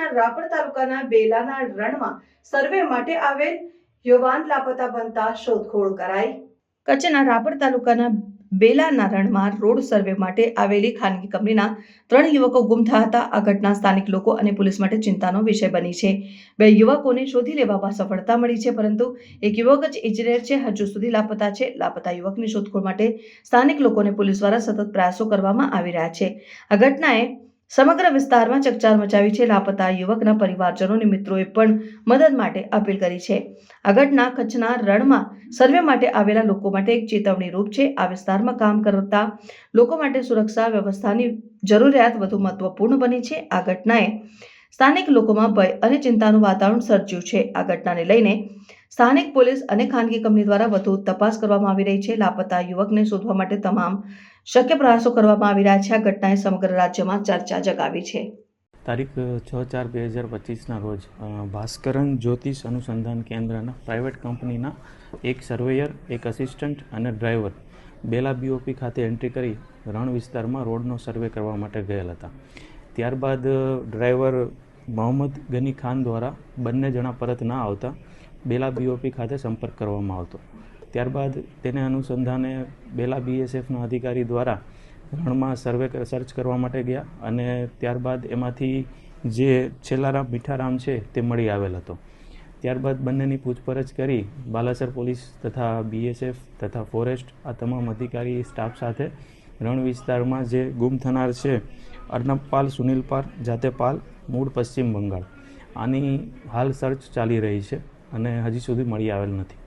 કચ્છના રાપર તાલુકાના બેલાના રણમાં સર્વે માટે આવેલ યુવાન લાપતા બનતા શોધખોળ કરાઈ। કચ્છના રાપર તાલુકાના બેલાના રણમાં રોડ સર્વે માટે આવેલી ખાનગી કંપનીના 3 યુવકો ગુમ થયા હતા। આ ઘટના સ્થાનિક લોકો અને પોલીસ માટે ચિંતાનો વિષય બની છે। 2 યુવકોને શોધી લેવામાં સફળતા મળી છે, પરંતુ એક યુવક જ ઇજનેર છે, હજુ સુધી લાપતા છે। લાપતા યુવકની શોધખોળ માટે સ્થાનિક લોકો અને પોલીસ દ્વારા સતત પ્રયાસો કરવામાં આવી રહ્યા છે। આ ઘટનાએ સમગ્ર વિસ્તારમાં ચકચાર મચાવી છે। લાપતા યુવકના પરિવારજનો અને મિત્રોએ પણ મદદ માટે અપીલ કરી છે। આ ઘટના કચ્છના રણમાં સર્વે માટે આવેલા લોકો માટે એક ચેતવણી રૂપ છે। આ વિસ્તારમાં કામ કરતા લોકો માટે સુરક્ષા વ્યવસ્થાની જરૂરિયાત વધુ મહત્વપૂર્ણ બની છે। આ ઘટનાએ સ્થાનિક લોકોમાં ભય અને ચિંતાનું વાતાવરણ સર્જ્યું છે। આ ઘટનાને લઈને સ્થાનિક પોલીસ અને ખાનગી કંપની દ્વારા વધુ તપાસ કરવામાં આવી રહી છે। લાપતા યુવકને શોધવા માટે તમામ શક્ય પ્રયાસો કરવામાં આવી રહ્યા છે। આ ઘટનાએ સમગ્ર રાજ્યમાં ચર્ચા જગાવી છે। તારીખ 6/4/2025ના રોજ ભાસ્કરન જ્યોતિષ અનુસંધાન કેન્દ્રના પ્રાઇવેટ કંપનીના એક સર્વેયર, એક અસિસ્ટન્ટ અને ડ્રાઈવર બેલા બીઓપી ખાતે એન્ટ્રી કરી રણ વિસ્તારમાં રોડનો સર્વે કરવા માટે ગયેલ હતા। ત્યારબાદ ડ્રાઈવર મોહમ્મદ ગની ખાન દ્વારા બંને જણા પરત ના આવતા બેલા બીઓપી ખાતે સંપર્ક કરવામાં આવતો। ત્યારબાદ તેને અનુસંધાને બેલા બીએસએફના અધિકારી દ્વારા રણમાં સર્ચ કરવા માટે ગયા અને ત્યારબાદ એમાંથી જે છેલ્લારામ મીઠારામ છે તે મળી આવેલ હતો। ત્યારબાદ બંનેની પૂછપરછ કરી બાલાસર પોલીસ તથા બીએસએફ તથા ફોરેસ્ટ આ તમામ અધિકારી સ્ટાફ સાથે રણ વિસ્તારમાં જે ગુમ થનાર છે અર્નબપાલ સુનિલપાલ જાતેપાલ મૂળ પશ્ચિમ બંગાળ, આની હાલ સર્ચ ચાલી રહી છે અને હજી સુધી મળી આવેલ નથી।